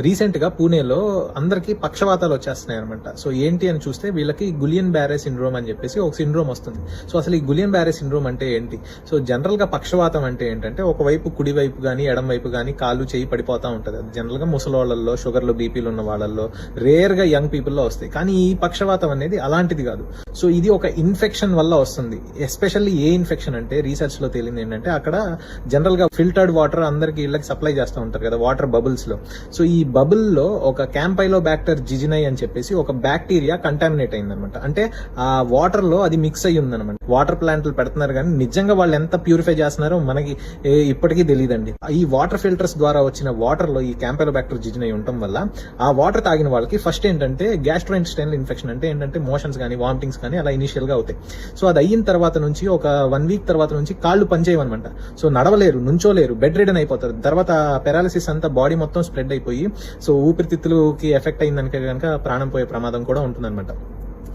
రీసెంట్గా పూణేలో అందరికీ పక్షవాతాలు వచ్చేస్తున్నాయి అనమాట. సో ఏంటి అని చూస్తే వీళ్ళకి గులియన్ బ్యారే సిండ్రోమ్ అని చెప్పేసి ఒక సిండ్రోమ్ వస్తుంది. సో అసలు ఈ గులియన్ బ్యారే సిండ్రోమ్ అంటే ఏంటి? సో జనరల్ గా పక్షవాతం అంటే ఏంటంటే ఒకవైపు కుడి వైపు కానీ ఎడం వైపు కానీ కాళ్ళు చేయి పడిపోతా ఉంటుంది. అది జనరల్ గా ముసలోళ్లలో, షుగర్లు, బీపీలు ఉన్న వాళ్ళల్లో, రేర్ గా యంగ్ పీపుల్లో వస్తాయి. కానీ ఈ పక్షవాతం అనేది అలాంటిది కాదు. సో ఇది ఒక ఇన్ఫెక్షన్ వల్ల వస్తుంది. ఎస్పెషల్లీ ఏ ఇన్ఫెక్షన్ అంటే రీసెర్చ్ లో తేలింది ఏంటంటే అక్కడ జనరల్ గా ఫిల్టర్డ్ వాటర్ అందరికి ఇళ్ళకి సప్లై చేస్తూ ఉంటారు కదా, వాటర్ బబుల్స్ లో. సో ఈ బబుల్ లో ఒక క్యాంపైలోబాక్టర్ జిజినై అని చెప్పేసి ఒక బ్యాక్టీరియా కంటామినేట్ అయిందనమాట. అంటే ఆ వాటర్ లో అది మిక్స్ అయ్యి ఉందనమాట. వాటర్ ప్లాంట్లు పెడుతున్నారు కానీ నిజంగా వాళ్ళు ఎంత ప్యూరిఫై చేస్తున్నారో మనకి ఇప్పటికీ తెలియదండి. ఈ వాటర్ ఫిల్టర్స్ ద్వారా వచ్చిన వాటర్ లో ఈ క్యాంపైలోబాక్టర్ జిజినై ఉండటం వల్ల ఆ వాటర్ తాగిన వాళ్ళకి ఫస్ట్ ఏంటంటే గ్యాస్ట్రోఇంటెస్టైనల్ ఇన్ఫెక్షన్, అంటే ఏంటంటే మోషన్స్ కానీ వామిటింగ్స్ కానీ అలా ఇనిషియల్ గా అవుతాయి. సో అది అయిన తర్వాత నుంచి ఒక 1 వీక్ తర్వాత నుంచి కాళ్ళు పనిచేయమనమాట. సో నడవలేరు, నుంచోలేరు, బెడ్ రిడన్ అయిపోతారు. తర్వాత పెరాలిసిస్ అంతా బాడీ మొత్తం స్ప్రెడ్ అయిపోయి సో ఊపిరితిత్తులకి ఎఫెక్ట్ అయిందనుక కనుక ప్రాణం పోయే ప్రమాదం కూడా ఉంటుందన్నమాట.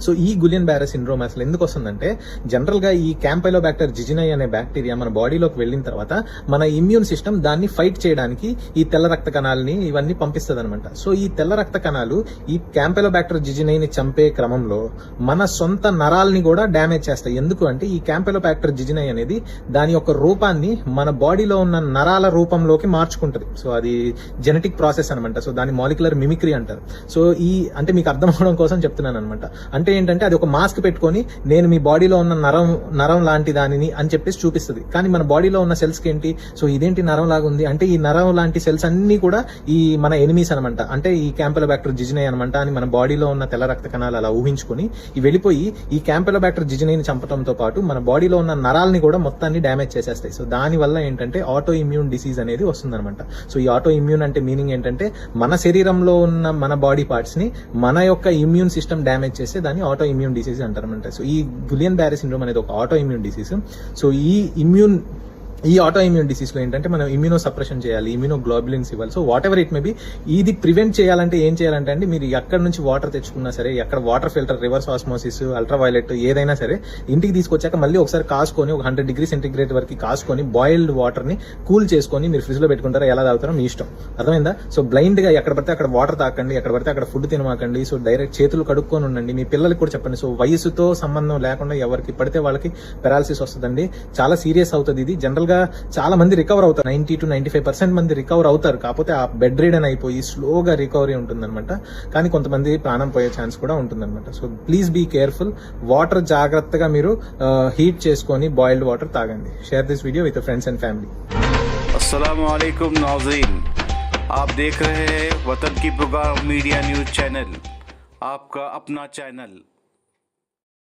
సో ఈ గులియన్ బ్యారే సిండ్రోమ్ అసలు ఎందుకు వస్తుందంటే జనరల్ గా ఈ క్యాంపైలోబాక్టర్ జిజినై అనే బ్యాక్టీరియా మన బాడీలోకి వెళ్ళిన తర్వాత మన ఇమ్యూన్ సిస్టమ్ దాన్ని ఫైట్ చేయడానికి ఈ తెల్ల రక్త కణాలని ఇవన్నీ పంపిస్తుంది అనమాట. సో ఈ తెల్ల రక్త కణాలు ఈ క్యాంపైలోబాక్టర్ జిజినైని చంపే క్రమంలో మన సొంత నరాల్ని కూడా డ్యామేజ్ చేస్తాయి. ఎందుకు అంటే ఈ క్యాంపైలోబాక్టర్ జిజినై అనేది దాని యొక్క రూపాన్ని మన బాడీలో ఉన్న నరాల రూపంలోకి మార్చుకుంటది. సో అది జెనెటిక్ ప్రాసెస్ అనమాట. సో దాని మాలిక్యులర్ మిమిక్రీ అంటారు. సో ఈ అంటే మీకు అర్థం అవడం కోసం చెప్తున్నాను అనమాట. అంటే ఏంటంటే అది ఒక మాస్క్ పెట్టుకొని నేను మీ బాడీలో ఉన్న నరం లాంటి దానిని అని చెప్పేసి చూపిస్తుంది. కానీ మన బాడీలో ఉన్న సెల్స్ కి ఏంటి, సో ఇదేంటి నరం లాగా ఉంది అంటే ఈ నరం లాంటి సెల్స్ అన్ని కూడా ఈ మన ఎనిమీస్ అనమాట. అంటే ఈ క్యాంపైలోబాక్టర్ జిజినై అనమాట అని మన బాడీలో ఉన్న తెల్ల రక్త కణాలు అలా ఊహించుకొని ఇవి వెళ్ళిపోయి ఈ క్యాంపైలోబాక్టర్ జిజినైని చంపడంతో పాటు మన బాడీలో ఉన్న నరాల్ని కూడా మొత్తాన్ని డ్యామేజ్ చేసేస్తాయి. సో దాని వల్ల ఏంటంటే ఆటో ఇమ్యూన్ డిసీజ్ అనేది వస్తుందన్నమాట. సో ఈ ఆటో ఇమ్యూన్ అంటే మీనింగ్ ఏంటంటే మన శరీరంలో ఉన్న మన బాడీ పార్ట్స్ ని మన యొక్క ఇమ్యూన్ సిస్టమ్ డ్యామేజ్ చేస్తే దాన్ని ఆటో ఇమ్యూన్ డిసీజ్ అంటారన్నమాట. సో ఈ గులియన్ బ్యారే సిండ్రోమ్ అనేది ఒక ఆటో ఇమ్యూన్ డిసీజ్. సో ఈ ఆటో ఇమ్యూన్ డిసీజ్ లో ఏంటంటే మనం ఇమ్యూనో సప్రెషన్ చేయాలి, ఇమ్యూనోగ్లోబులిన్స్ ఇవ్వాలి. So what ever it may be, ఇది ప్రివెంట్ చేయాలంటే ఏం చేయాలంటే అండి, మీరు ఎక్కడి నుంచి వాటర్ తెచ్చుకున్నా సరే, ఎక్కడ water filter, reverse osmosis, ultraviolet ఏదైనా సరే ఇంటికి తీసుకొచ్చాక మళ్ళీ ఒకసారి కాసుకొని ఒక 100 డిగ్రీ సెంటిగ్రేడ్ వరకు కాసుకొని బాయిల్డ్ వాటర్ ని కూల్ చేసుకొని మీరు ఫ్రిడ్జ్ లో పెట్టుకుంటారో ఎలా తాగుతారో మీ ఇష్టం. అర్థమైందా? సో బ్లైండ్ గా ఎక్కడ పడితే అక్కడ వాటర్ తాకండి, ఎక్కడ పడితే అక్కడ ఫుడ్ తినమాకండి. సో డైరెక్ట్ చేతులు కడుక్కొని ఉండండి. మీ పిల్లలకి కూడా చెప్పండి. సో వయసుతో సంబంధం లేకుండా ఎవరికి పడితే వాళ్ళకి పెరాలసిస్ వస్తుందండి. చాలా సీరియస్ అవుతుంది ఇది. జనరల్ గా చాలా మంది రికవర్ అవుతారు, 90 to 95% మంది రికవర్ అవుతారు. కాకపోతే ఆ బెడ్ రిడన్ అయిపోయి స్లోగా రికవరీ ఉంటుందన్నమాట. కానీ కొంతమంది ప్రాణం పోయే ఛాన్స్ కూడా ఉంటుందన్నమాట. So please be careful. Water జాగ్రత్తగా మీరు హీట్ చేసుకొని బాయిల్డ్ వాటర్ తాగండి. Share this video with friends and family. अस्सलामु अलैकुम नाज़रीन, आप देख रहे हैं वतन की पुकार मीडिया न्यूज चैनल, आपका अपना चैनल.